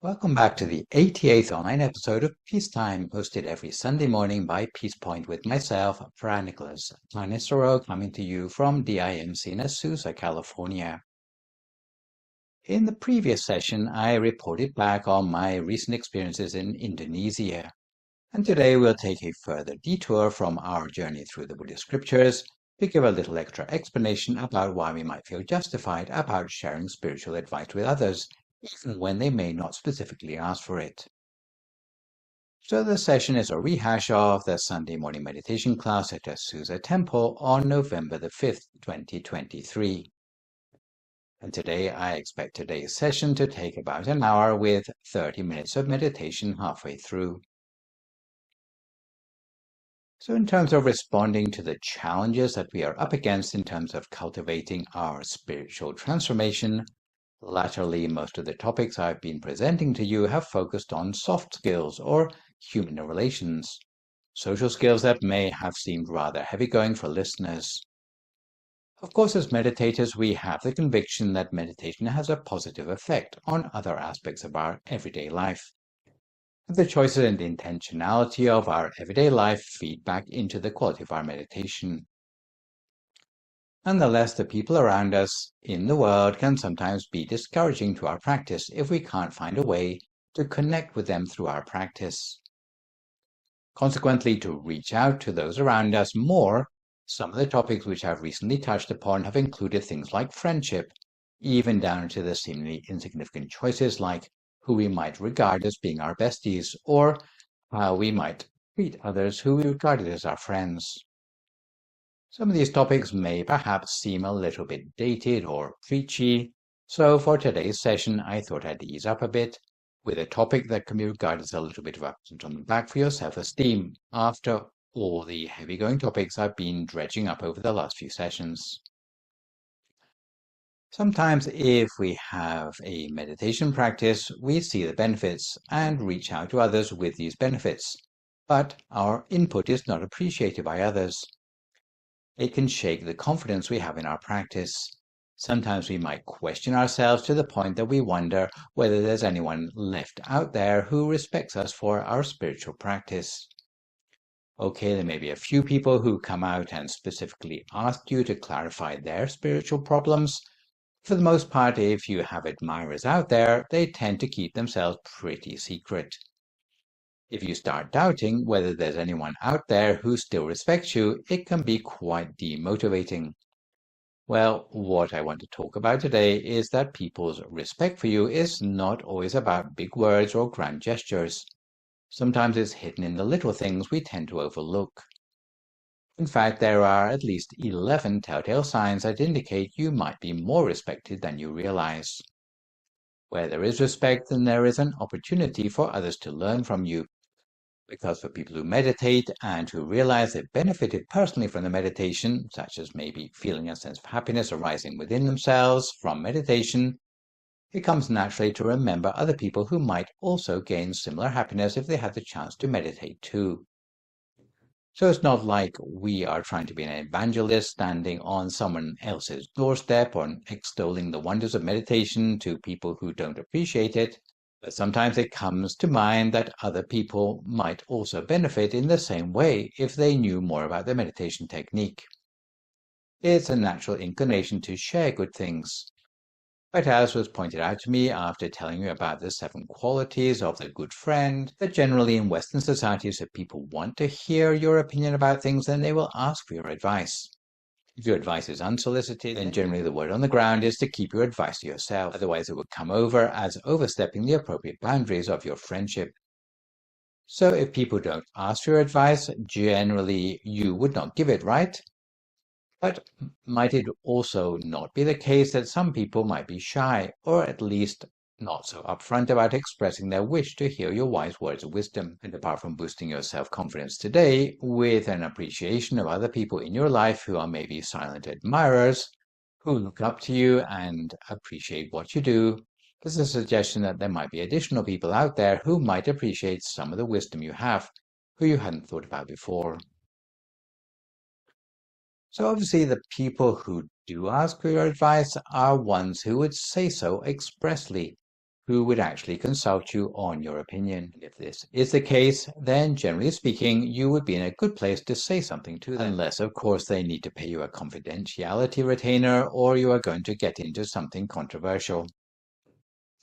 Welcome back to the 88th online episode of Peacetime, hosted every Sunday morning by Peace Point with myself, Phra Nicholas Thanissaro, coming to you from DIMC in Azusa, California. In the previous session, I reported back on my recent experiences in Indonesia, and today we'll take a further detour from our journey through the Buddhist scriptures to give a little extra explanation about why we might feel justified about sharing spiritual advice with others, even when they may not specifically ask for it. So the session is a rehash of the Sunday morning meditation class at Azusa Temple on November the 5th, 2023. And today I expect today's session to take about an hour with 30 minutes of meditation halfway through. So in terms of responding to the challenges that we are up against in terms of cultivating our spiritual transformation, latterly, most of the topics I've been presenting to you have focused on soft skills or human relations, social skills that may have seemed rather heavy-going for listeners. Of course, as meditators, we have the conviction that meditation has a positive effect on other aspects of our everyday life. The choices and intentionality of our everyday life feed back into the quality of our meditation. Nonetheless, the people around us in the world can sometimes be discouraging to our practice if we can't find a way to connect with them through our practice. Consequently, to reach out to those around us more, some of the topics which I've recently touched upon have included things like friendship, even down to the seemingly insignificant choices like who we might regard as being our besties, or how we might treat others who we regarded as our friends. Some of these topics may perhaps seem a little bit dated or preachy, so for today's session I thought I'd ease up a bit with a topic that can be regarded as a little bit of a pat on the back for your self-esteem after all the heavy-going topics I've been dredging up over the last few sessions. Sometimes if we have a meditation practice, we see the benefits and reach out to others with these benefits, but our input is not appreciated by others. It can shake the confidence we have in our practice. Sometimes we might question ourselves to the point that we wonder whether there's anyone left out there who respects us for our spiritual practice. Okay, there may be a few people who come out and specifically ask you to clarify their spiritual problems. For the most part, if you have admirers out there, they tend to keep themselves pretty secret. If you start doubting whether there's anyone out there who still respects you, it can be quite demotivating. Well, what I want to talk about today is that people's respect for you is not always about big words or grand gestures. Sometimes it's hidden in the little things we tend to overlook. In fact, there are at least 11 telltale signs that indicate you might be more respected than you realize. Where there is respect, then there is an opportunity for others to learn from you. Because for people who meditate and who realize they've benefited personally from the meditation, such as maybe feeling a sense of happiness arising within themselves from meditation, it comes naturally to remember other people who might also gain similar happiness if they had the chance to meditate too. So it's not like we are trying to be an evangelist standing on someone else's doorstep or extolling the wonders of meditation to people who don't appreciate it. But sometimes it comes to mind that other people might also benefit in the same way if they knew more about the meditation technique. It's a natural inclination to share good things. But as was pointed out to me after telling you about the 7 qualities of the good friend, that generally in Western societies if people want to hear your opinion about things, then they will ask for your advice. If your advice is unsolicited, then generally the word on the ground is to keep your advice to yourself. Otherwise, it would come over as overstepping the appropriate boundaries of your friendship. So if people don't ask for your advice, generally you would not give it, right? But might it also not be the case that some people might be shy, or at least not so upfront about expressing their wish to hear your wise words of wisdom? And apart from boosting your self-confidence today with an appreciation of other people in your life who are maybe silent admirers, who look up to you and appreciate what you do, there's a suggestion that there might be additional people out there who might appreciate some of the wisdom you have, who you hadn't thought about before. So obviously the people who do ask for your advice are ones who would say so expressly, who would actually consult you on your opinion. If this is the case, then generally speaking, you would be in a good place to say something to them, unless, of course, they need to pay you a confidentiality retainer or you are going to get into something controversial.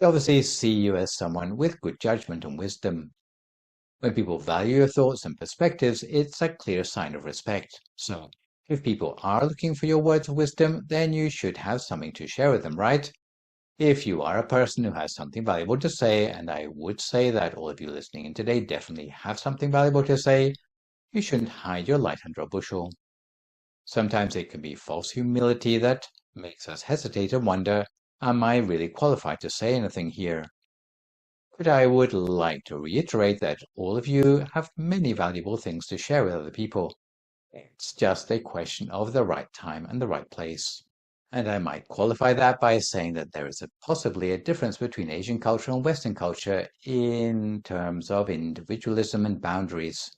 They obviously see you as someone with good judgment and wisdom. When people value your thoughts and perspectives, it's a clear sign of respect. So, if people are looking for your words of wisdom, then you should have something to share with them, right? If you are a person who has something valuable to say, and I would say that all of you listening in today definitely have something valuable to say, you shouldn't hide your light under a bushel. Sometimes it can be false humility that makes us hesitate and wonder, am I really qualified to say anything here? But I would like to reiterate that all of you have many valuable things to share with other people. It's just a question of the right time and the right place. And I might qualify that by saying that there is possibly a difference between Asian culture and Western culture in terms of individualism and boundaries.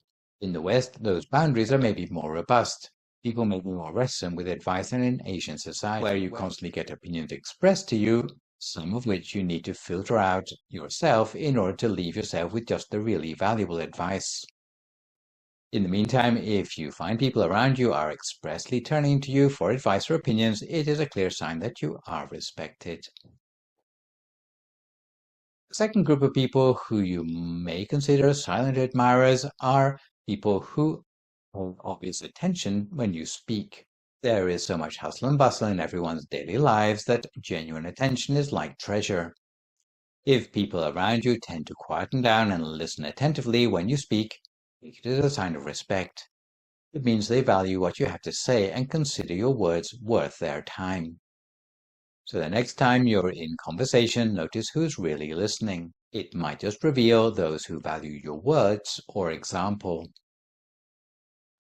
In the West, those boundaries are maybe more robust. People may be more reticent with advice than in Asian society, where you constantly get opinions expressed to you, some of which you need to filter out yourself in order to leave yourself with just the really valuable advice. In the meantime, if you find people around you are expressly turning to you for advice or opinions, it is a clear sign that you are respected. The second group of people who you may consider silent admirers are people who have obvious attention when you speak. There is so much hustle and bustle in everyone's daily lives that genuine attention is like treasure. If people around you tend to quieten down and listen attentively when you speak, it is a sign of respect. It means they value what you have to say and consider your words worth their time. So the next time you're in conversation, notice who's really listening. It might just reveal those who value your words or example.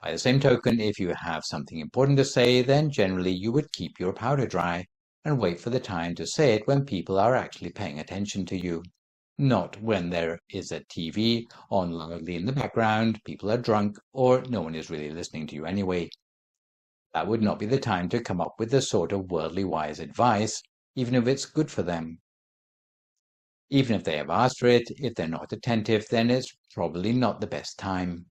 By the same token, if you have something important to say, then generally you would keep your powder dry and wait for the time to say it when people are actually paying attention to you. Not when there is a TV on loudly in the background, people are drunk, or no one is really listening to you anyway. That would not be the time to come up with the sort of worldly wise advice, even if it's good for them. Even if they have asked for it, if they're not attentive, then it's probably not the best time.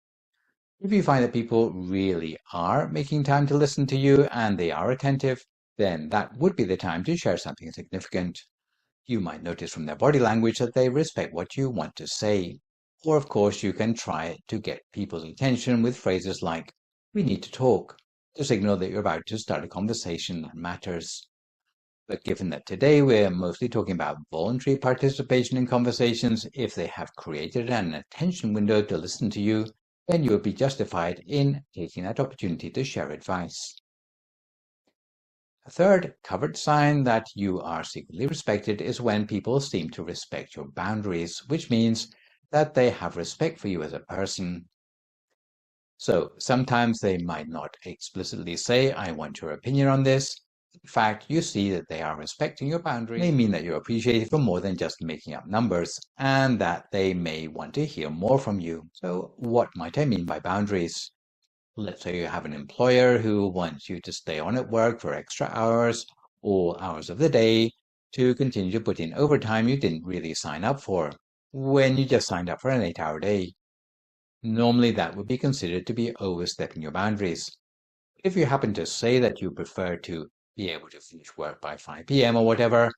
If you find that people really are making time to listen to you and they are attentive, then that would be the time to share something significant. You might notice from their body language that they respect what you want to say. Or, of course, you can try to get people's attention with phrases like, we need to talk, to signal that you're about to start a conversation that matters. But given that today we're mostly talking about voluntary participation in conversations, if they have created an attention window to listen to you, then you would be justified in taking that opportunity to share advice. A third covert sign that you are secretly respected is when people seem to respect your boundaries, which means that they have respect for you as a person. So sometimes they might not explicitly say, I want your opinion on this. In fact, you see that they are respecting your boundaries. It may mean that you're appreciated for more than just making up numbers, and that they may want to hear more from you. So what might I mean by boundaries? Let's say you have an employer who wants you to stay on at work for extra hours, all hours of the day, to continue to put in overtime you didn't really sign up for, when you just signed up for an 8-hour day. Normally that would be considered to be overstepping your boundaries. If you happen to say that you prefer to be able to finish work by 5 p.m. or whatever,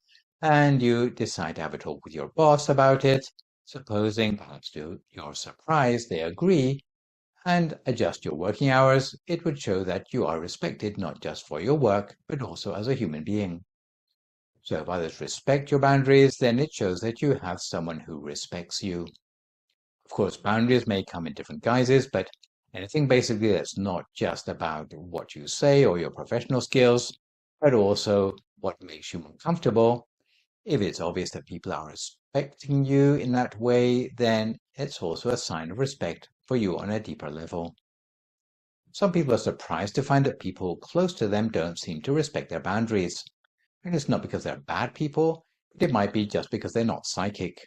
and you decide to have a talk with your boss about it, supposing perhaps to your surprise they agree, and adjust your working hours, it would show that you are respected not just for your work, but also as a human being. So if others respect your boundaries, then it shows that you have someone who respects you. Of course, boundaries may come in different guises, but anything basically that's not just about what you say or your professional skills, but also what makes you more comfortable. If it's obvious that people are respecting you in that way, then it's also a sign of respect for you on a deeper level. Some people are surprised to find that people close to them don't seem to respect their boundaries. And it's not because they're bad people, but it might be just because they're not psychic.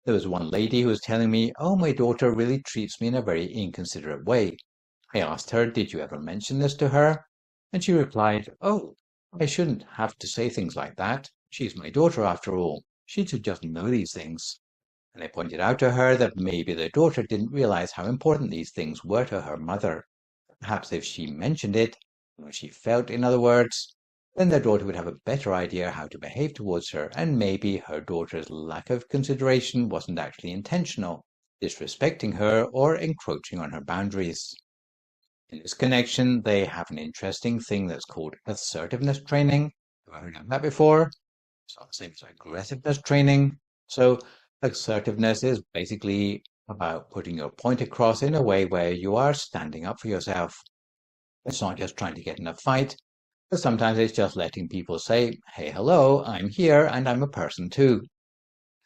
There was one lady who was telling me, oh, my daughter really treats me in a very inconsiderate way. I asked her, did you ever mention this to her? And she replied, oh, I shouldn't have to say things like that. She's my daughter after all. She should just know these things. And they pointed out to her that maybe their daughter didn't realize how important these things were to her mother. Perhaps if she mentioned it, or she felt, in other words, then their daughter would have a better idea how to behave towards her, and maybe her daughter's lack of consideration wasn't actually intentional, disrespecting her or encroaching on her boundaries. In this connection, they have an interesting thing that's called assertiveness training. Have I heard of that before? It's not the same as aggressiveness training. So assertiveness is basically about putting your point across in a way where you are standing up for yourself. It's not just trying to get in a fight, but sometimes it's just letting people say, hey, hello, I'm here and I'm a person too.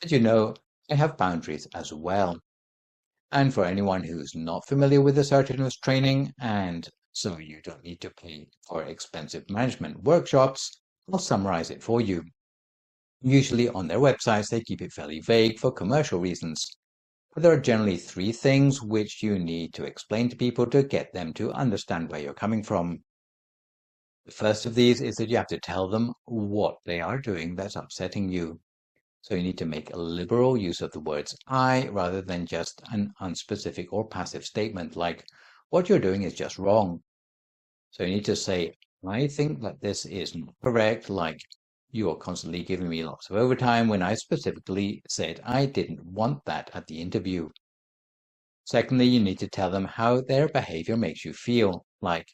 And you know, I have boundaries as well. And for anyone who's not familiar with assertiveness training, and so you don't need to pay for expensive management workshops, I'll summarize it for you. Usually on their websites, they keep it fairly vague for commercial reasons. But there are generally three things which you need to explain to people to get them to understand where you're coming from. The first of these is that you have to tell them what they are doing that's upsetting you. So you need to make a liberal use of the words I rather than just an unspecific or passive statement like, what you're doing is just wrong. So you need to say, I think that this is not correct, like, you are constantly giving me lots of overtime when I specifically said I didn't want that at the interview. Secondly, you need to tell them how their behavior makes you feel, like,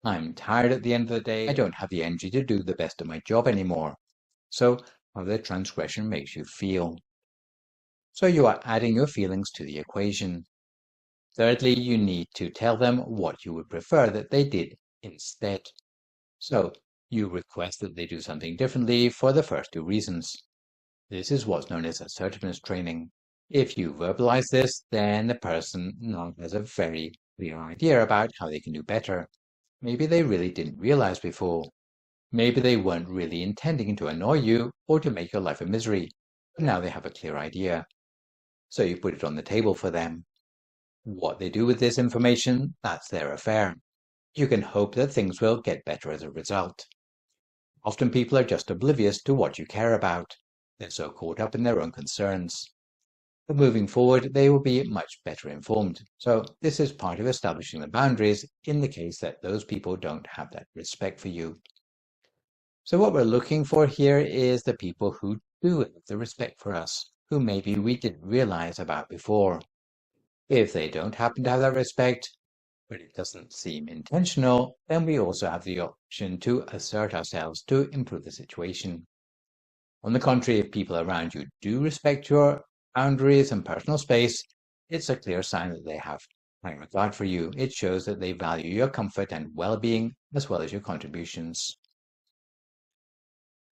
I'm tired at the end of the day, I don't have the energy to do the best of my job anymore. So how their transgression makes you feel. So you are adding your feelings to the equation. Thirdly, you need to tell them what you would prefer that they did instead. So you request that they do something differently for the first two reasons. This is what's known as assertiveness training. If you verbalize this, then the person now has a very clear idea about how they can do better. Maybe they really didn't realize before. Maybe they weren't really intending to annoy you or to make your life a misery, but now they have a clear idea. So you put it on the table for them. What they do with this information, that's their affair. You can hope that things will get better as a result. Often people are just oblivious to what you care about. They're so caught up in their own concerns. But moving forward, they will be much better informed. So this is part of establishing the boundaries in the case that those people don't have that respect for you. So what we're looking for here is the people who do have the respect for us, who maybe we didn't realize about before. If they don't happen to have that respect, but it doesn't seem intentional, then we also have the option to assert ourselves to improve the situation. On the contrary, if people around you do respect your boundaries and personal space, it's a clear sign that they have high regard for you. It shows that they value your comfort and well-being as well as your contributions.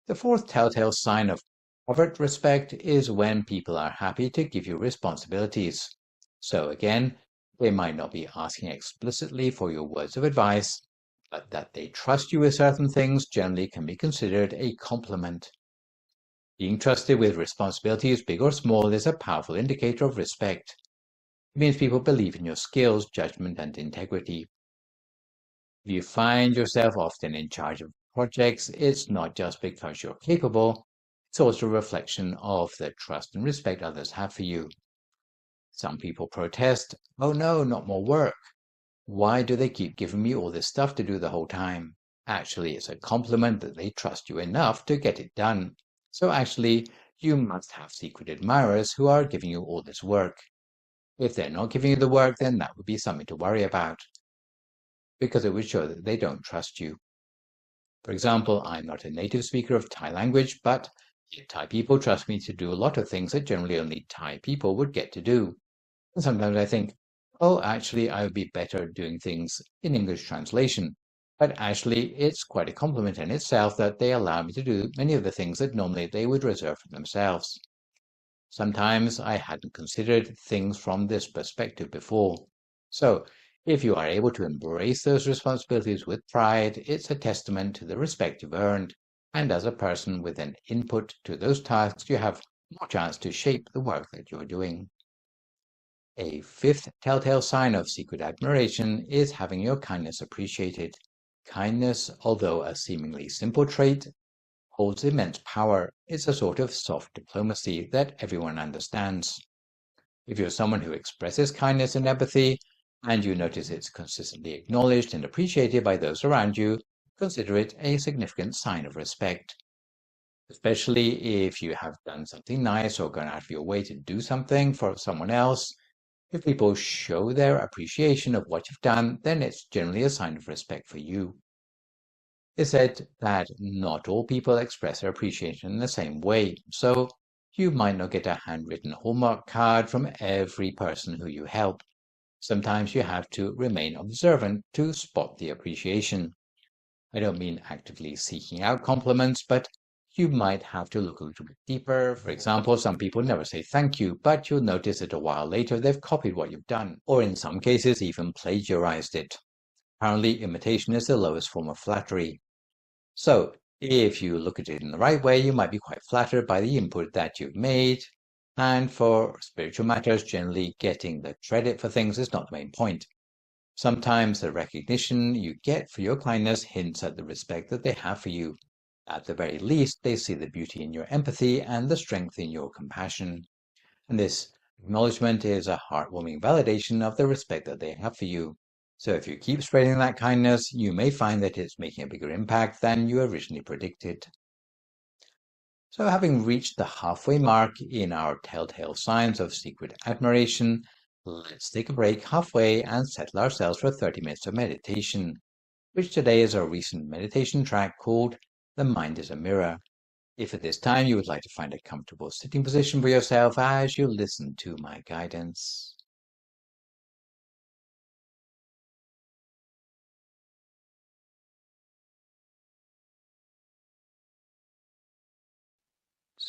The fourth telltale sign of covert respect is when people are happy to give you responsibilities. So again, they might not be asking explicitly for your words of advice, but that they trust you with certain things generally can be considered a compliment. Being trusted with responsibilities, big or small, is a powerful indicator of respect. It means people believe in your skills, judgment, and integrity. If you find yourself often in charge of projects, it's not just because you're capable, it's also a reflection of the trust and respect others have for you. Some people protest, oh no, not more work. Why do they keep giving me all this stuff to do the whole time? Actually, it's a compliment that they trust you enough to get it done. So actually, you must have secret admirers who are giving you all this work. If they're not giving you the work, then that would be something to worry about, because it would show that they don't trust you. For example, I'm not a native speaker of Thai language, but Thai people trust me to do a lot of things that generally only Thai people would get to do. And sometimes I think, oh, actually, I would be better doing things in English translation. But actually, it's quite a compliment in itself that they allow me to do many of the things that normally they would reserve for themselves. Sometimes I hadn't considered things from this perspective before. So, if you are able to embrace those responsibilities with pride, it's a testament to the respect you've earned. And as a person with an input to those tasks, you have more chance to shape the work that you're doing. A fifth telltale sign of secret admiration is having your kindness appreciated. Kindness, although a seemingly simple trait, holds immense power. It's a sort of soft diplomacy that everyone understands. If you're someone who expresses kindness and empathy, and you notice it's consistently acknowledged and appreciated by those around you, consider it a significant sign of respect. Especially if you have done something nice or gone out of your way to do something for someone else. If people show their appreciation of what you've done, then it's generally a sign of respect for you. It's said that not all people express their appreciation in the same way, so you might not get a handwritten Hallmark card from every person who you help. Sometimes you have to remain observant to spot the appreciation. I don't mean actively seeking out compliments, but you might have to look a little bit deeper. For example, some people never say thank you, but you'll notice that a while later they've copied what you've done, or in some cases even plagiarized it. Apparently, imitation is the lowest form of flattery. So, if you look at it in the right way, you might be quite flattered by the input that you've made. And for spiritual matters, generally getting the credit for things is not the main point. Sometimes the recognition you get for your kindness hints at the respect that they have for you. At the very least, they see the beauty in your empathy and the strength in your compassion. And this acknowledgement is a heartwarming validation of the respect that they have for you. So if you keep spreading that kindness, you may find that it's making a bigger impact than you originally predicted. So having reached the halfway mark in our telltale signs of secret admiration, let's take a break halfway and settle ourselves for 30 minutes of meditation, which today is our recent meditation track called The Mind is a Mirror. If at this time you would like to find a comfortable sitting position for yourself as you listen to my guidance.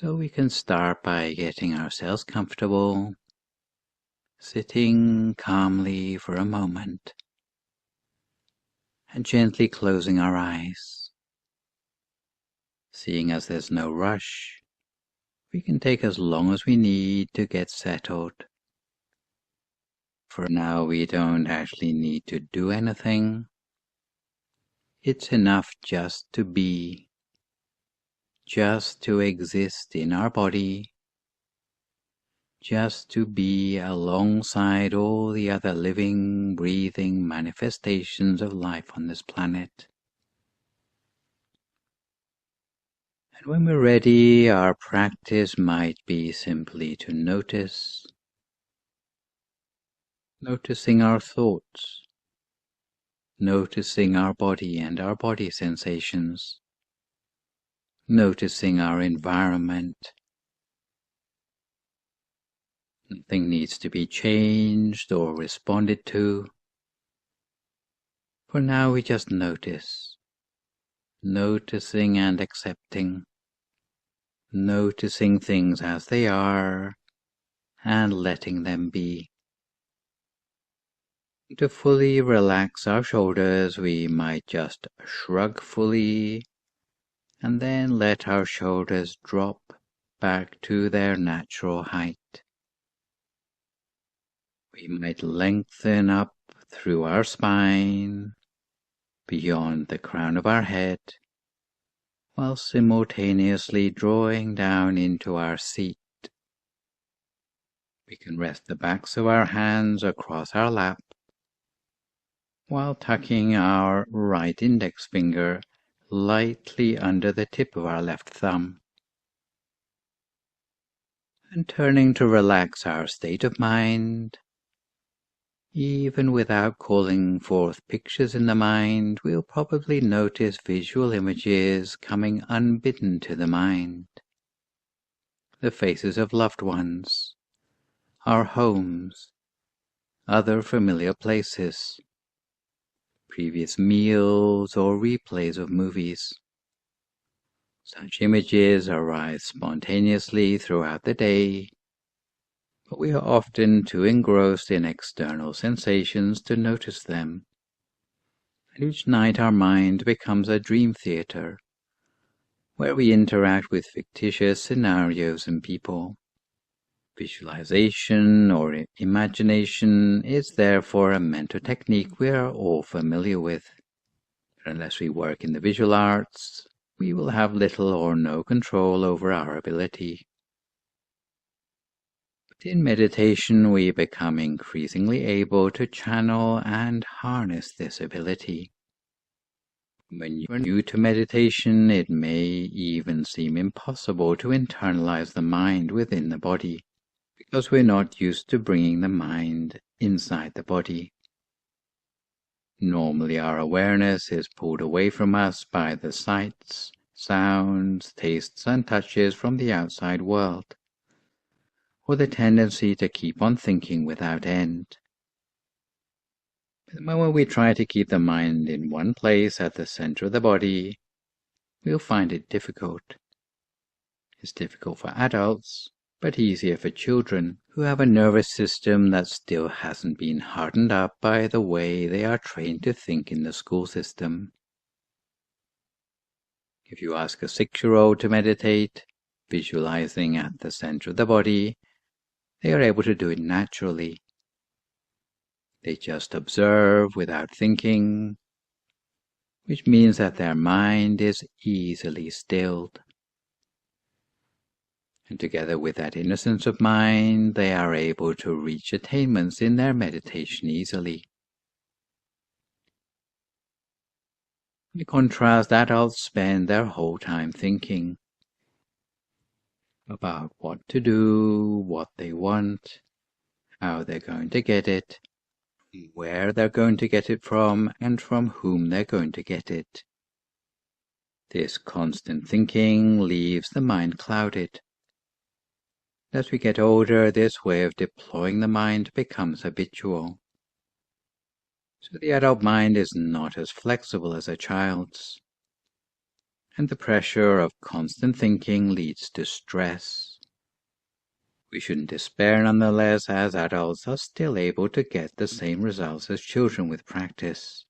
So we can start by getting ourselves comfortable, sitting calmly for a moment, and gently closing our eyes. Seeing as there's no rush, we can take as long as we need to get settled. For now, we don't actually need to do anything. It's enough just to be, just to exist in our body, just to be alongside all the other living, breathing manifestations of life on this planet. And when we're ready, our practice might be simply to notice, noticing our thoughts, noticing our body and our body sensations, noticing our environment. Nothing needs to be changed or responded to. For now we just notice, noticing and accepting, noticing things as they are and letting them be. To fully relax our shoulders, we might just shrug fully and then let our shoulders drop back to their natural height. We might lengthen up through our spine, beyond the crown of our head, while simultaneously drawing down into our seat. We can rest the backs of our hands across our lap, while tucking our right index finger lightly under the tip of our left thumb, and turning to relax our state of mind. Even without calling forth pictures in the mind, we'll probably notice visual images coming unbidden to the mind. The faces of loved ones, our homes, other familiar places, previous meals or replays of movies. Such images arise spontaneously throughout the day, but we are often too engrossed in external sensations to notice them. And each night our mind becomes a dream theater, where we interact with fictitious scenarios and people. Visualization or imagination is therefore a mental technique we are all familiar with. But unless we work in the visual arts, we will have little or no control over our ability. But in meditation, we become increasingly able to channel and harness this ability. When you are new to meditation, it may even seem impossible to internalize the mind within the body, because we're not used to bringing the mind inside the body. Normally our awareness is pulled away from us by the sights, sounds, tastes and touches from the outside world, or the tendency to keep on thinking without end. The moment we try to keep the mind in one place at the center of the body, we'll find it difficult. It's difficult for adults, but easier for children who have a nervous system that still hasn't been hardened up by the way they are trained to think in the school system. If you ask a 6-year-old to meditate, visualizing at the center of the body, they are able to do it naturally. They just observe without thinking, which means that their mind is easily stilled. And together with that innocence of mind, they are able to reach attainments in their meditation easily. In contrast, adults spend their whole time thinking about what to do, what they want, how they're going to get it, where they're going to get it from, and from whom they're going to get it. This constant thinking leaves the mind clouded. As we get older, this way of deploying the mind becomes habitual. So the adult mind is not as flexible as a child's. And the pressure of constant thinking leads to stress. We shouldn't despair nonetheless, as adults are still able to get the same results as children with practice.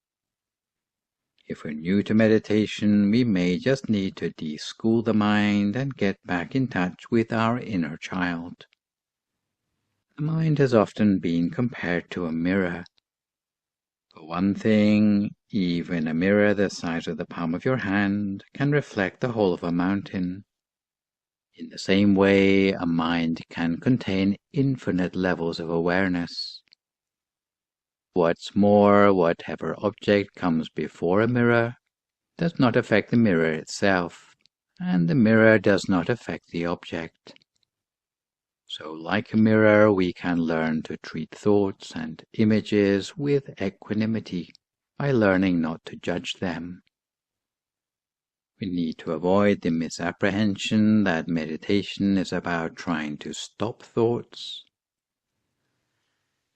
If we're new to meditation, we may just need to de-school the mind and get back in touch with our inner child. The mind has often been compared to a mirror. For one thing, even a mirror the size of the palm of your hand can reflect the whole of a mountain. In the same way, a mind can contain infinite levels of awareness. What's more, whatever object comes before a mirror does not affect the mirror itself, and the mirror does not affect the object. So, like a mirror, we can learn to treat thoughts and images with equanimity by learning not to judge them. We need to avoid the misapprehension that meditation is about trying to stop thoughts.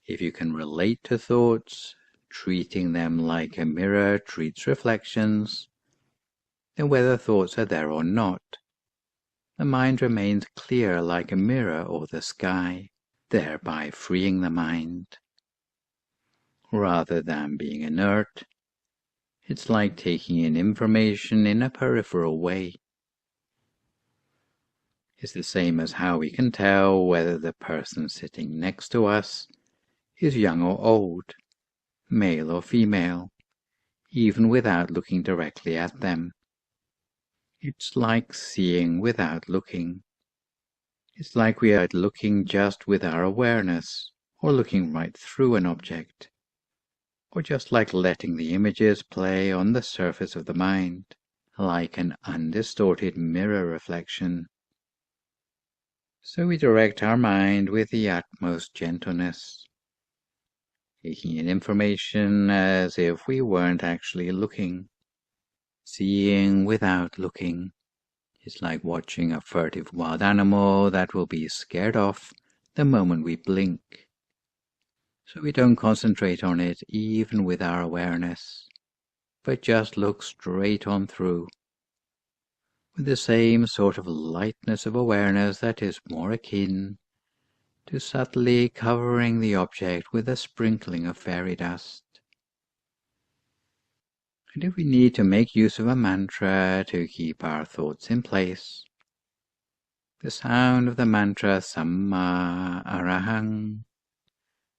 If you can relate to thoughts, treating them like a mirror treats reflections, then whether thoughts are there or not, the mind remains clear like a mirror or the sky, thereby freeing the mind. Rather than being inert, it's like taking in information in a peripheral way. It's the same as how we can tell whether the person sitting next to us is young or old, male or female, even without looking directly at them. It's like seeing without looking. It's like we are looking just with our awareness, or looking right through an object, or just like letting the images play on the surface of the mind, like an undistorted mirror reflection. So we direct our mind with the utmost gentleness, taking in information as if we weren't actually looking, seeing without looking. It's like watching a furtive wild animal that will be scared off the moment we blink. So we don't concentrate on it even with our awareness, but just look straight on through, with the same sort of lightness of awareness that is more akin to subtly covering the object with a sprinkling of fairy dust. And if we need to make use of a mantra to keep our thoughts in place, the sound of the mantra Samma Arahang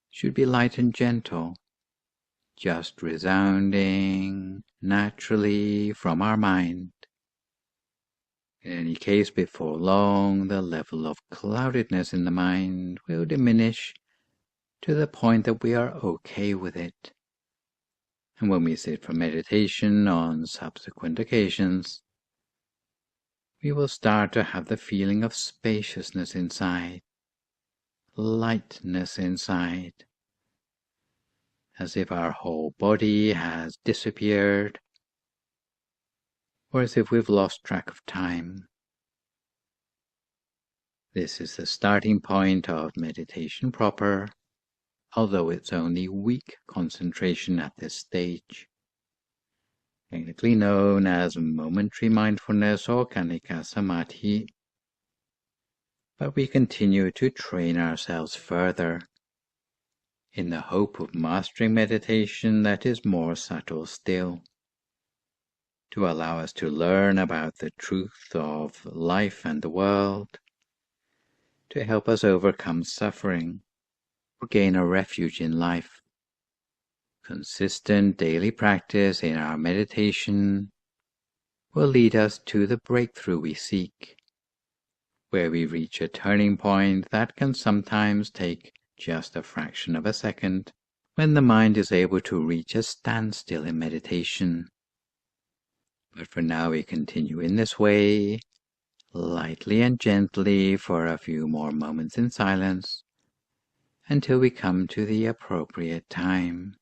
should be light and gentle, just resounding naturally from our mind, In any case, before long, the level of cloudedness in the mind will diminish to the point that we are okay with it. And when we sit for meditation on subsequent occasions, we will start to have the feeling of spaciousness inside, lightness inside, as if our whole body has disappeared, or as if we've lost track of time. This is the starting point of meditation proper, although it's only weak concentration at this stage, technically known as momentary mindfulness or Kanika Samadhi. But we continue to train ourselves further in the hope of mastering meditation that is more subtle still, to allow us to learn about the truth of life and the world, to help us overcome suffering or gain a refuge in life. Consistent daily practice in our meditation will lead us to the breakthrough we seek, where we reach a turning point that can sometimes take just a fraction of a second, when the mind is able to reach a standstill in meditation. But for now we continue in this way, lightly and gently for a few more moments in silence, until we come to the appropriate time.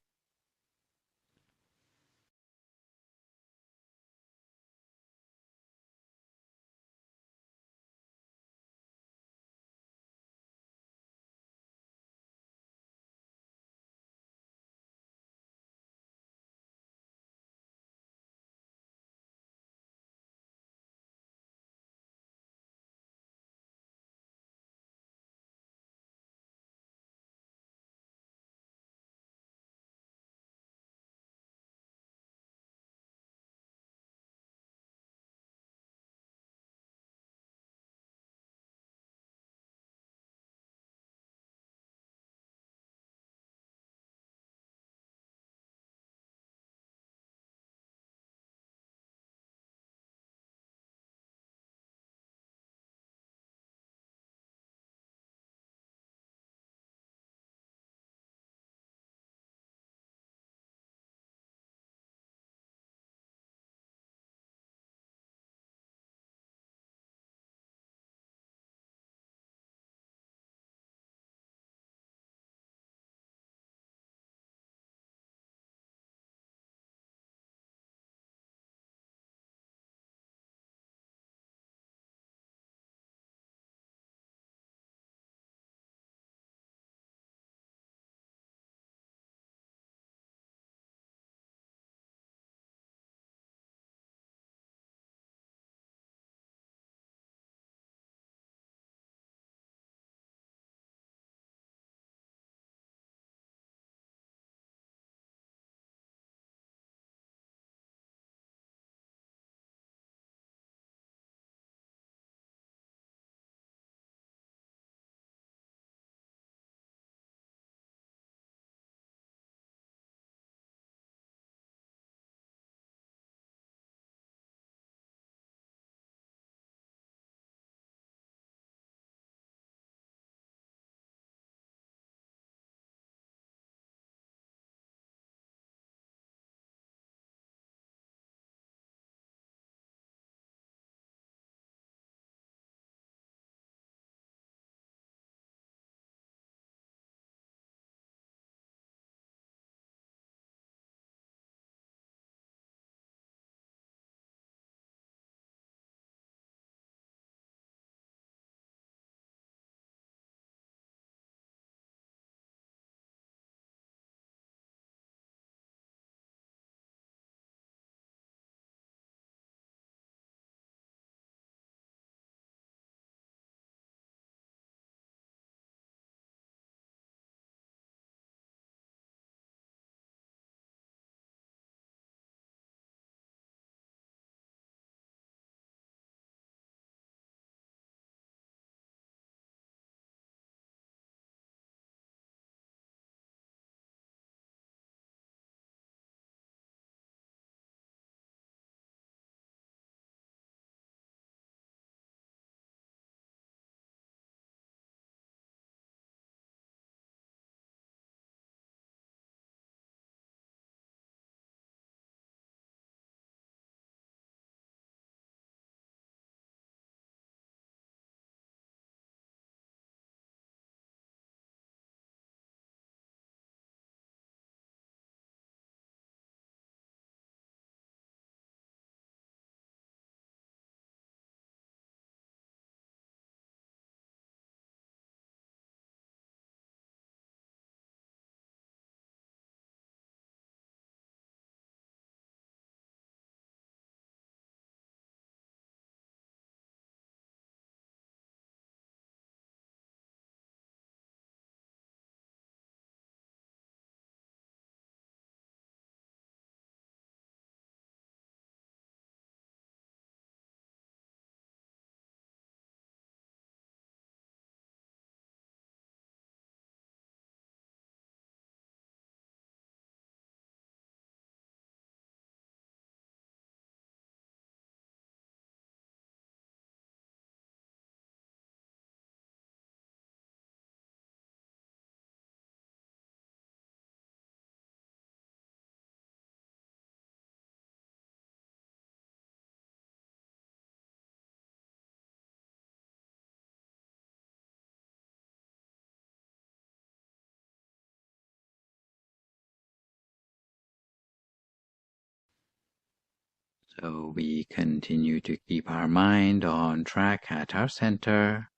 So we continue to keep our mind on track at our center,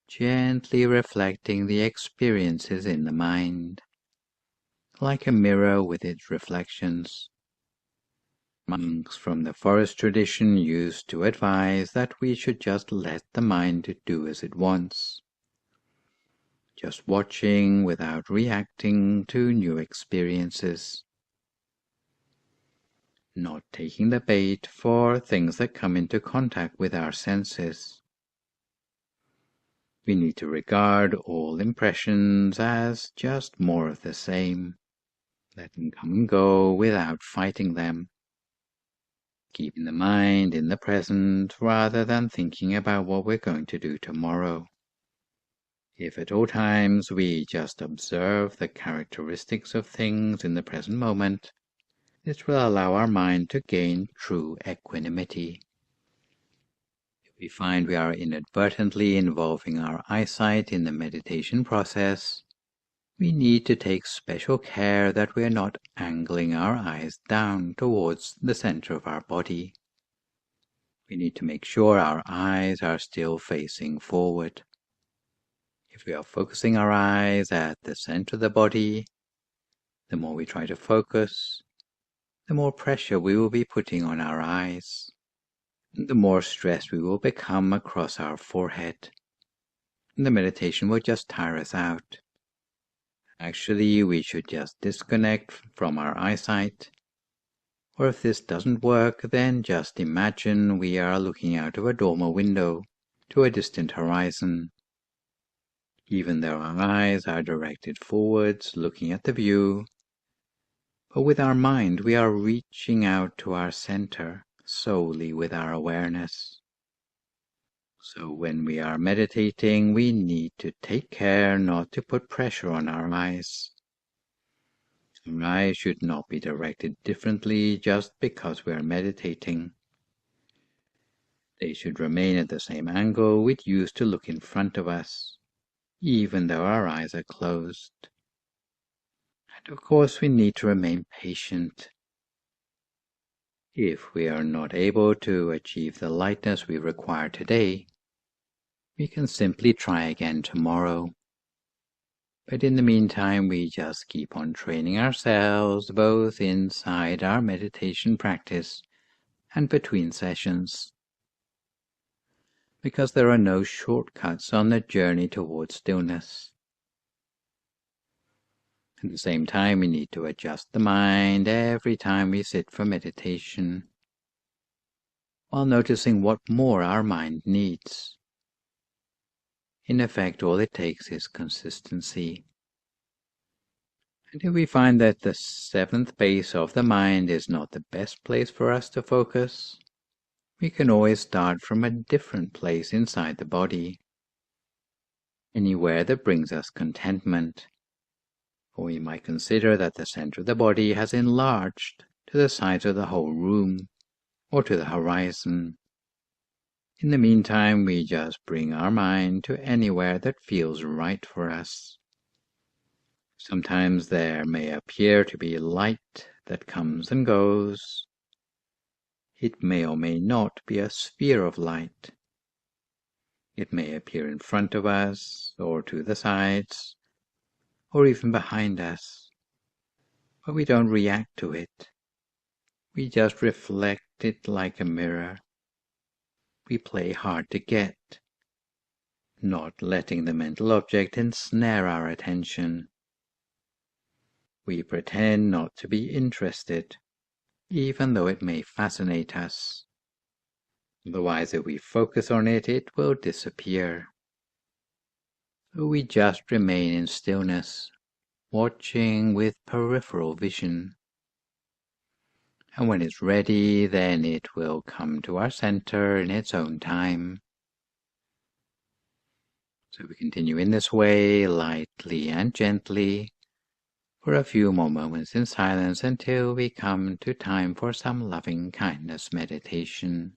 gently reflecting the experiences in the mind, like a mirror with its reflections. Monks from the forest tradition used to advise that we should just let the mind do as it wants, just watching without reacting to new experiences, not taking the bait for things that come into contact with our senses. We need to regard all impressions as just more of the same. Let them come and go without fighting them, keeping the mind in the present rather than thinking about what we're going to do tomorrow. If at all times we just observe the characteristics of things in the present moment, this will allow our mind to gain true equanimity. If we find we are inadvertently involving our eyesight in the meditation process, we need to take special care that we are not angling our eyes down towards the center of our body. We need to make sure our eyes are still facing forward. If we are focusing our eyes at the center of the body, the more we try to focus, the more pressure we will be putting on our eyes, and the more stressed we will become across our forehead. And the meditation will just tire us out. Actually, we should just disconnect from our eyesight. Or if this doesn't work, then just imagine we are looking out of a dormer window to a distant horizon. Even though our eyes are directed forwards, looking at the view, but with our mind we are reaching out to our center solely with our awareness. So when we are meditating, we need to take care not to put pressure on our eyes. Our eyes should not be directed differently just because we are meditating. They should remain at the same angle we'd use to look in front of us, even though our eyes are closed. And of course we need to remain patient. If we are not able to achieve the lightness we require today, we can simply try again tomorrow. But in the meantime, we just keep on training ourselves both inside our meditation practice and between sessions. Because there are no shortcuts on the journey towards stillness. At the same time, we need to adjust the mind every time we sit for meditation, while noticing what more our mind needs. In effect, all it takes is consistency. And if we find that the seventh base of the mind is not the best place for us to focus, we can always start from a different place inside the body, anywhere that brings us contentment. Or we might consider that the center of the body has enlarged to the size of the whole room, or to the horizon. In the meantime, we just bring our mind to anywhere that feels right for us. Sometimes there may appear to be light that comes and goes. It may or may not be a sphere of light. It may appear in front of us, or to the sides, or even behind us. But we don't react to it. We just reflect it like a mirror. We play hard to get, not letting the mental object ensnare our attention. We pretend not to be interested, even though it may fascinate us. Otherwise, if we focus on it, it will disappear. So we just remain in stillness, watching with peripheral vision. And when it's ready, then it will come to our center in its own time. So we continue in this way, lightly and gently, for a few more moments in silence until we come to time for some loving kindness meditation.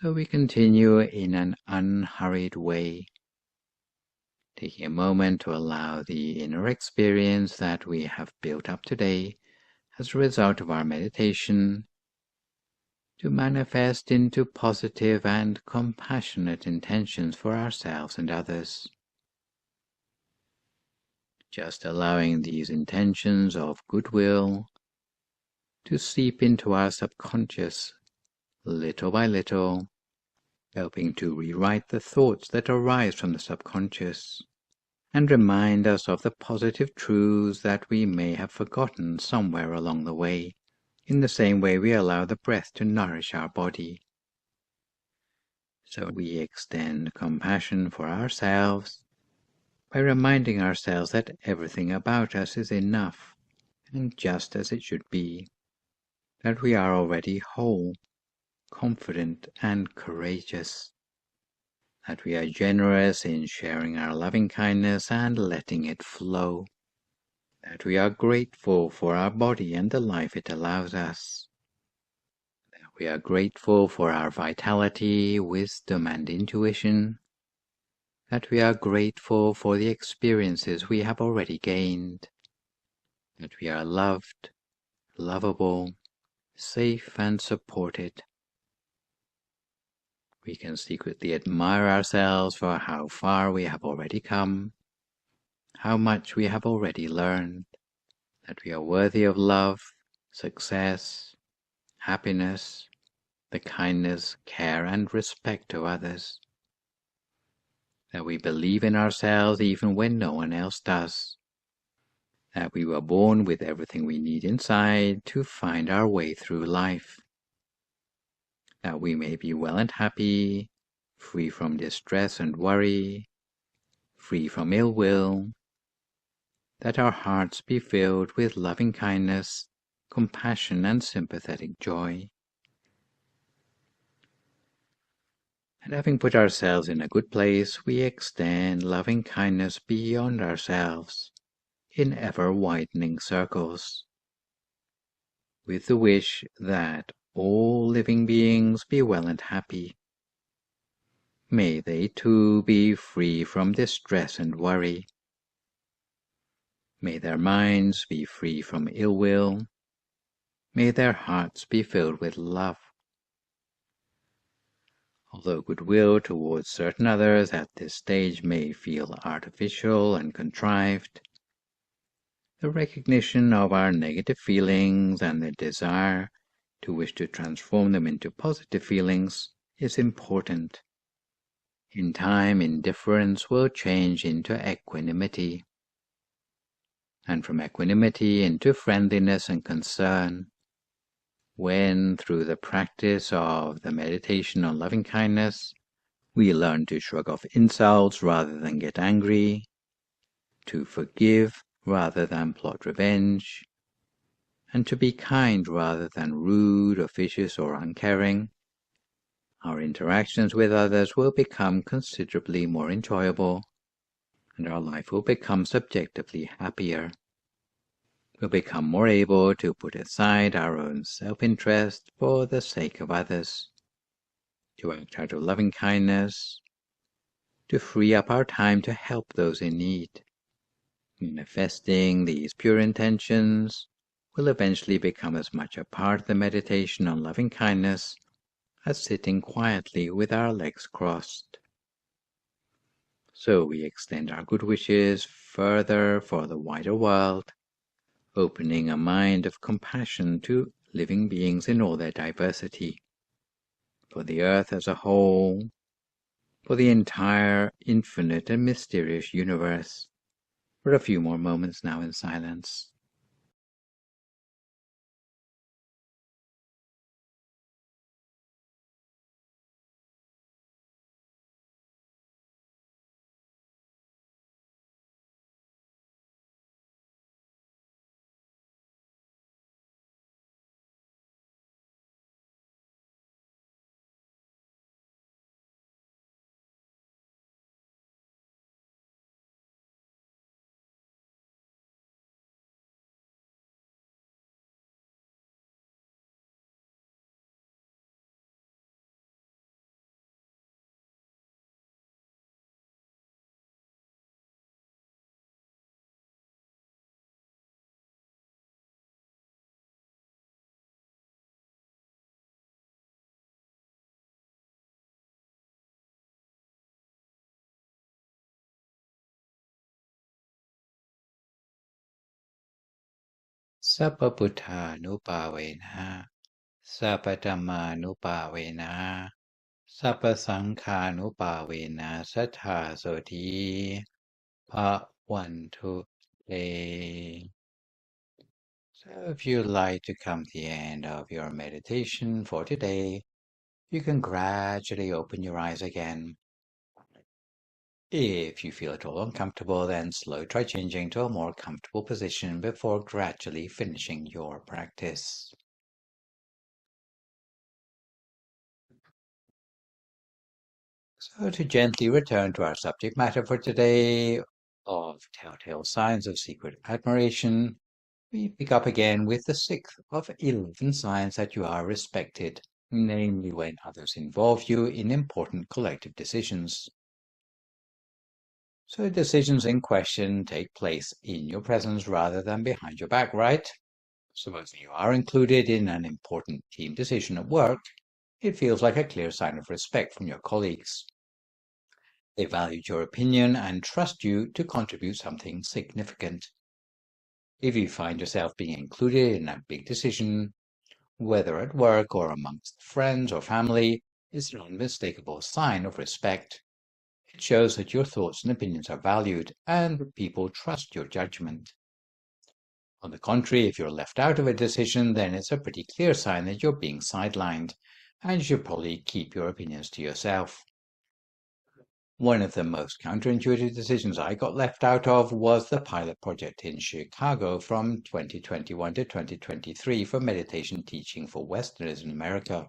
So we continue in an unhurried way, taking a moment to allow the inner experience that we have built up today as a result of our meditation to manifest into positive and compassionate intentions for ourselves and others. Just allowing these intentions of goodwill to seep into our subconscious little by little, helping to rewrite the thoughts that arise from the subconscious and remind us of the positive truths that we may have forgotten somewhere along the way, in the same way we allow the breath to nourish our body. So we extend compassion for ourselves by reminding ourselves that everything about us is enough and just as it should be, that we are already whole, confident and courageous, that we are generous in sharing our loving kindness and letting it flow, that we are grateful for our body and the life it allows us, that we are grateful for our vitality, wisdom and intuition, that we are grateful for the experiences we have already gained, that we are loved, lovable, safe and supported. We can secretly admire ourselves for how far we have already come, how much we have already learned, that we are worthy of love, success, happiness, the kindness, care and respect of others, that we believe in ourselves even when no one else does, that we were born with everything we need inside to find our way through life, that we may be well and happy, free from distress and worry, free from ill will, that our hearts be filled with loving kindness, compassion and sympathetic joy. And having put ourselves in a good place, we extend loving kindness beyond ourselves, in ever-widening circles, with the wish that all living beings be well and happy. May they too be free from distress and worry. May their minds be free from ill will. May their hearts be filled with love. Although goodwill towards certain others at this stage may feel artificial and contrived, the recognition of our negative feelings and the desire to wish to transform them into positive feelings is important. In time, indifference will change into equanimity, and from equanimity into friendliness and concern, when, through the practice of the meditation on loving kindness, we learn to shrug off insults rather than get angry, to forgive rather than plot revenge, and to be kind rather than rude, officious, or uncaring, our interactions with others will become considerably more enjoyable, and our life will become subjectively happier. We'll become more able to put aside our own self-interest for the sake of others, to act out of loving kindness, to free up our time to help those in need. Manifesting these pure intentions will eventually become as much a part of the meditation on loving kindness as sitting quietly with our legs crossed. So we extend our good wishes further for the wider world, opening a mind of compassion to living beings in all their diversity, for the earth as a whole, for the entire infinite and mysterious universe. For a few more moments now in silence. สัพพพุทธานุภาเวนะสัพพธัมมานุภาเวนะสัพพสังฆานุภาเวนะสัทธาโสธีภะวันทุเต So if you'd like to come to the end of your meditation for today, you can gradually open your eyes again. If you feel at all uncomfortable, then slowly try changing to a more comfortable position before gradually finishing your practice. So to gently return to our subject matter for today of telltale signs of secret admiration, we pick up again with the 6th of 11 signs that you are respected, namely when others involve you in important collective decisions. So decisions in question take place in your presence rather than behind your back, right? Supposing you are included in an important team decision at work, it feels like a clear sign of respect from your colleagues. They value your opinion and trust you to contribute something significant. If you find yourself being included in a big decision, whether at work or amongst friends or family, is an unmistakable sign of respect. It shows that your thoughts and opinions are valued and that people trust your judgment. On the contrary, if you're left out of a decision, then it's a pretty clear sign that you're being sidelined, and you should probably keep your opinions to yourself. One of the most counterintuitive decisions I got left out of was the pilot project in Chicago from 2021 to 2023 for meditation teaching for Westerners in America.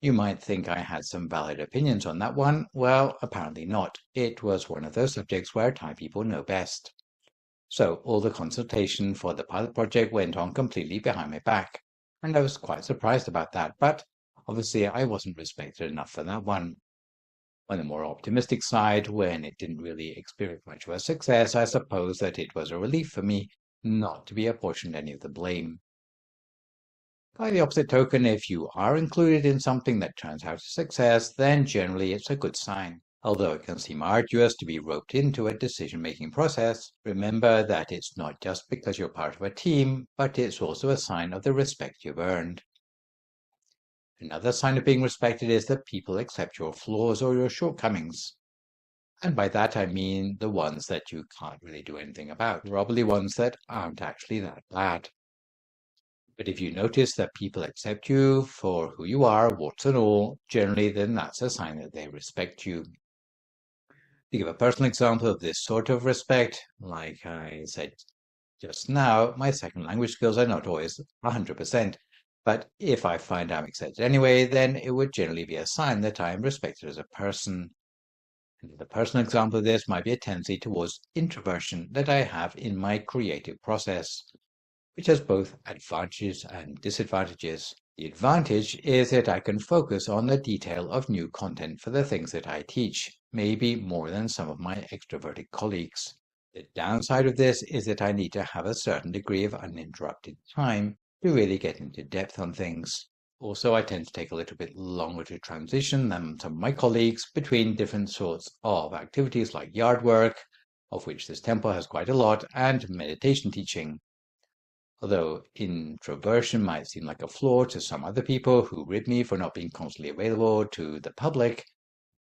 You might think I had some valid opinions on that one. Well, apparently not. It was one of those subjects where Thai people know best. So all the consultation for the pilot project went on completely behind my back, and I was quite surprised about that, but obviously I wasn't respected enough for that one. On the more optimistic side, when it didn't really experience much of a success, I suppose that it was a relief for me not to be apportioned any of the blame. By the opposite token, if you are included in something that turns out a success, then generally it's a good sign. Although it can seem arduous to be roped into a decision-making process, remember that it's not just because you're part of a team, but it's also a sign of the respect you've earned. Another sign of being respected is that people accept your flaws or your shortcomings. And by that I mean the ones that you can't really do anything about, probably ones that aren't actually that bad. But if you notice that people accept you for who you are, warts and all, generally then that's a sign that they respect you. To give a personal example of this sort of respect, like I said just now, my second language skills are not always 100%, but if I find I'm accepted anyway, then it would generally be a sign that I am respected as a person. And the personal example of this might be a tendency towards introversion that I have in my creative process, which has both advantages and disadvantages. The advantage is that I can focus on the detail of new content for the things that I teach, maybe more than some of my extroverted colleagues. The downside of this is that I need to have a certain degree of uninterrupted time to really get into depth on things. Also, I tend to take a little bit longer to transition than some of my colleagues between different sorts of activities like yard work, of which this temple has quite a lot, and meditation teaching. Although introversion might seem like a flaw to some other people who rib me for not being constantly available to the public,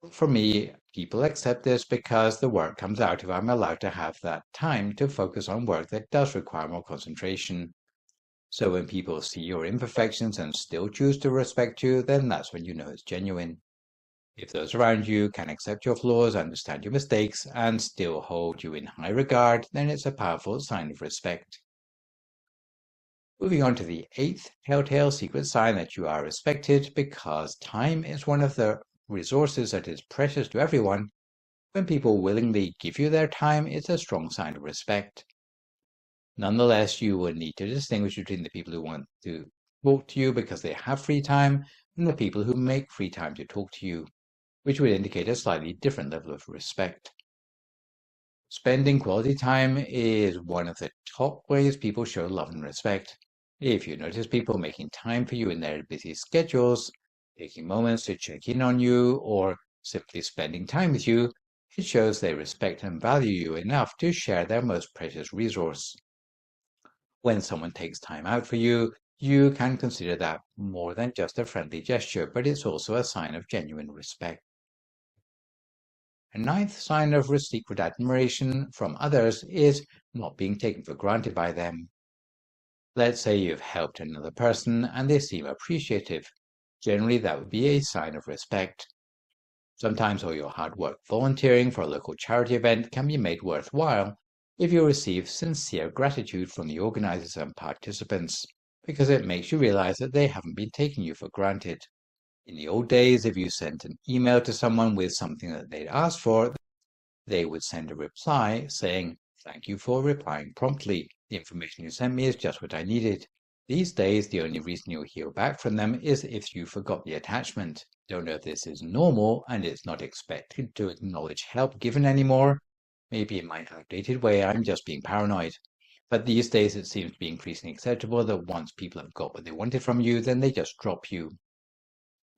for me, people accept this because the work comes out if I'm allowed to have that time to focus on work that does require more concentration. So when people see your imperfections and still choose to respect you, then that's when you know it's genuine. If those around you can accept your flaws, understand your mistakes, and still hold you in high regard, then it's a powerful sign of respect. Moving on to the 8th telltale secret sign that you are respected, because time is one of the resources that is precious to everyone. When people willingly give you their time, it's a strong sign of respect. Nonetheless, you will need to distinguish between the people who want to talk to you because they have free time and the people who make free time to talk to you, which would indicate a slightly different level of respect. Spending quality time is one of the top ways people show love and respect. If you notice people making time for you in their busy schedules, taking moments to check in on you, or simply spending time with you, it shows they respect and value you enough to share their most precious resource. When someone takes time out for you, you can consider that more than just a friendly gesture, but it's also a sign of genuine respect. A ninth sign of reciprocal admiration from others is not being taken for granted by them. Let's say you've helped another person and they seem appreciative. Generally, that would be a sign of respect. Sometimes all your hard work volunteering for a local charity event can be made worthwhile if you receive sincere gratitude from the organizers and participants, because it makes you realize that they haven't been taking you for granted. In the old days, if you sent an email to someone with something that they'd asked for, they would send a reply saying, "Thank you for replying promptly. The information you sent me is just what I needed." These days, the only reason you'll hear back from them is if you forgot the attachment. Don't know if this is normal and it's not expected to acknowledge help given anymore. Maybe in my outdated way, I'm just being paranoid. But these days, it seems to be increasingly acceptable that once people have got what they wanted from you, then they just drop you.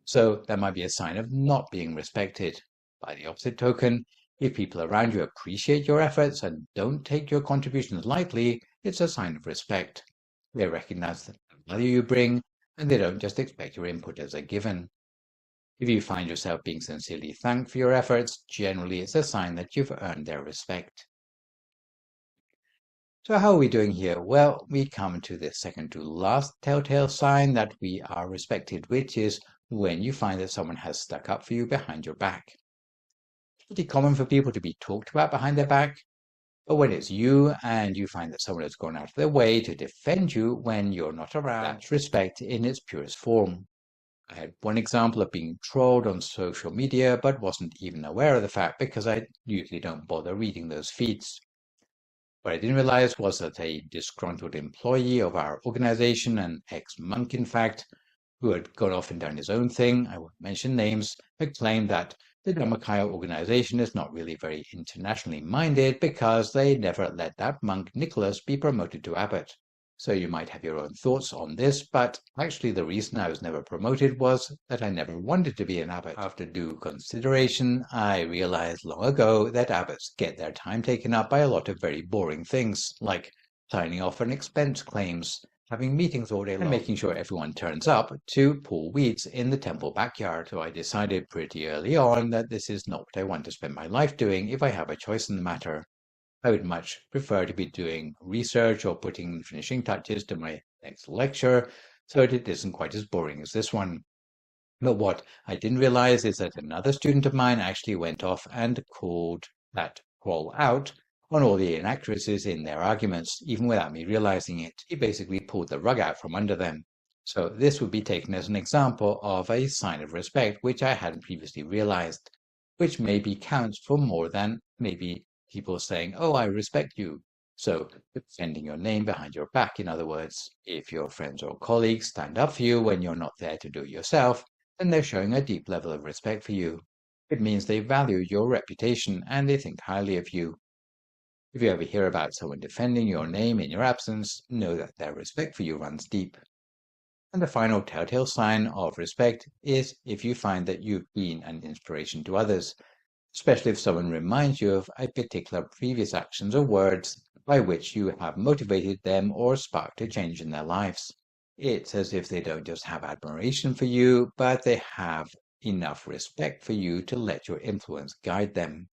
So that might be a sign of not being respected. By the opposite token, if people around you appreciate your efforts and don't take your contributions lightly, it's a sign of respect. They recognize the value you bring, and they don't just expect your input as a given. If you find yourself being sincerely thanked for your efforts, generally it's a sign that you've earned their respect. So how are we doing here? Well, we come to the second to last telltale sign that we are respected, which is when you find that someone has stuck up for you behind your back. It's pretty common for people to be talked about behind their back, but when it's you and you find that someone has gone out of their way to defend you when you're not around, that's respect in its purest form. I had one example of being trolled on social media, but wasn't even aware of the fact because I usually don't bother reading those feeds. What I didn't realize was that a disgruntled employee of our organization, an ex-monk in fact, who had gone off and done his own thing, I won't mention names, had claimed that the Dhammakaya organization is not really very internationally minded because they never let that monk Nicholas be promoted to abbot. So you might have your own thoughts on this, but actually the reason I was never promoted was that I never wanted to be an abbot. After due consideration, I realized long ago that abbots get their time taken up by a lot of very boring things, like signing off on expense claims, having meetings all day long, and making sure everyone turns up to pull weeds in the temple backyard. So I decided pretty early on that this is not what I want to spend my life doing if I have a choice in the matter. I would much prefer to be doing research or putting finishing touches to my next lecture so that it isn't quite as boring as this one. But what I didn't realize is that another student of mine actually went off and called that call out on all the inaccuracies in their arguments, even without me realizing it. He basically pulled the rug out from under them. So this would be taken as an example of a sign of respect, which I hadn't previously realized, which maybe counts for more than maybe people saying, "Oh, I respect you." So defending your name behind your back, in other words. If your friends or colleagues stand up for you when you're not there to do it yourself, then they're showing a deep level of respect for you. It means they value your reputation and they think highly of you. If you ever hear about someone defending your name in your absence, know that their respect for you runs deep. And the final telltale sign of respect is if you find that you've been an inspiration to others, especially if someone reminds you of a particular previous actions or words by which you have motivated them or sparked a change in their lives. It's as if they don't just have admiration for you, but they have enough respect for you to let your influence guide them.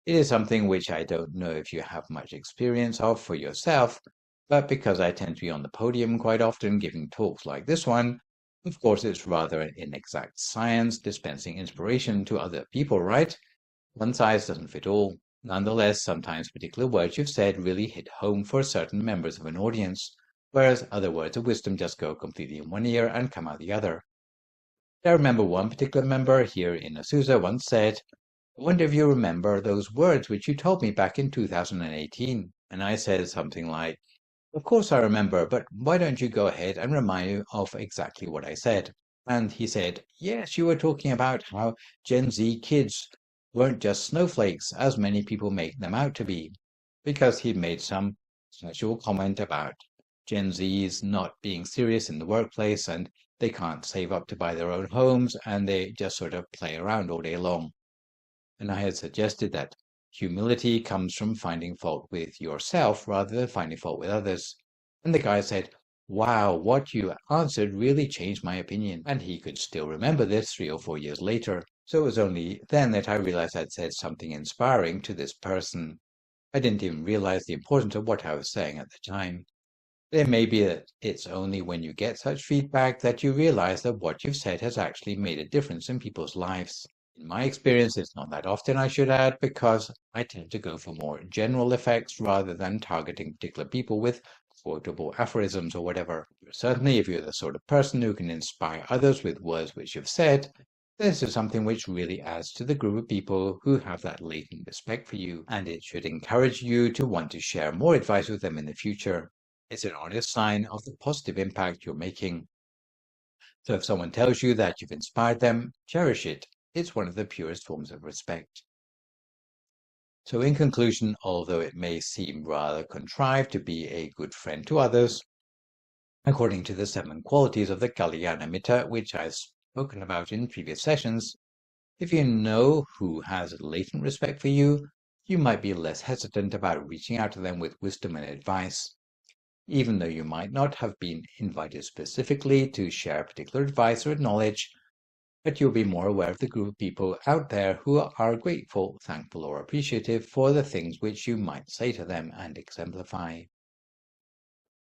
It is something which I don't know if you have much experience of for yourself, but because I tend to be on the podium quite often giving talks like this one, of course it's rather an inexact science dispensing inspiration to other people, right? One size doesn't fit all. Nonetheless, sometimes particular words you've said really hit home for certain members of an audience, whereas other words of wisdom just go completely in one ear and come out the other. I remember one particular member here in Azusa once said, "I wonder if you remember those words which you told me back in 2018. And I said something like, "Of course I remember, but why don't you go ahead and remind me of exactly what I said?" And he said, "Yes, you were talking about how Gen Z kids weren't just snowflakes, as many people make them out to be," because he'd made some casual comment about Gen Zs not being serious in the workplace and they can't save up to buy their own homes and they just sort of play around all day long. And I had suggested that humility comes from finding fault with yourself rather than finding fault with others. And the guy said, "Wow, what you answered really changed my opinion." And he could still remember this 3 or 4 years later. So it was only then that I realized I'd said something inspiring to this person. I didn't even realize the importance of what I was saying at the time. It may be that it's only when you get such feedback that you realize that what you've said has actually made a difference in people's lives. In my experience, it's not that often, I should add, because I tend to go for more general effects rather than targeting particular people with quotable aphorisms or whatever. Certainly, if you're the sort of person who can inspire others with words which you've said, this is something which really adds to the group of people who have that latent respect for you, and it should encourage you to want to share more advice with them in the future. It's an honest sign of the positive impact you're making. So if someone tells you that you've inspired them, cherish it. It's one of the purest forms of respect. So in conclusion, although it may seem rather contrived to be a good friend to others, according to the 7 qualities of the Kalyana Mitta, which I've spoken about in previous sessions, if you know who has latent respect for you, you might be less hesitant about reaching out to them with wisdom and advice. Even though you might not have been invited specifically to share particular advice or knowledge, but you'll be more aware of the group of people out there who are grateful, thankful, or appreciative for the things which you might say to them and exemplify.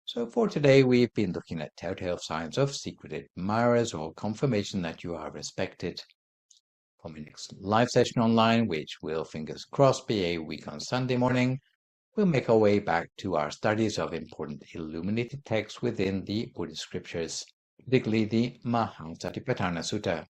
So for today, we've been looking at telltale signs of secret admirers or confirmation that you are respected. For my next live session online, which will, fingers crossed, be a week on Sunday morning, we'll make our way back to our studies of important illuminated texts within the Buddhist scriptures, particularly the Mahasatipatthana Sutta.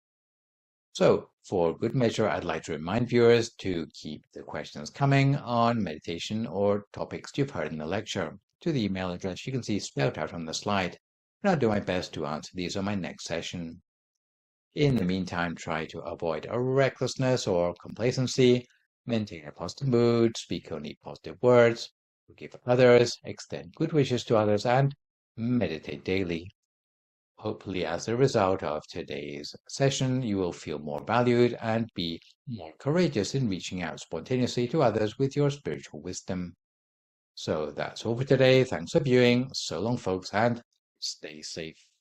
So, for good measure, I'd like to remind viewers to keep the questions coming on meditation or topics you've heard in the lecture to the email address you can see spelled out on the slide, and I'll do my best to answer these on my next session. In the meantime, try to avoid a recklessness or complacency, maintain a positive mood, speak only positive words, forgive others, extend good wishes to others, and meditate daily. Hopefully, as a result of today's session, you will feel more valued and be more courageous in reaching out spontaneously to others with your spiritual wisdom. So that's all for today. Thanks for viewing. So long, folks, and stay safe.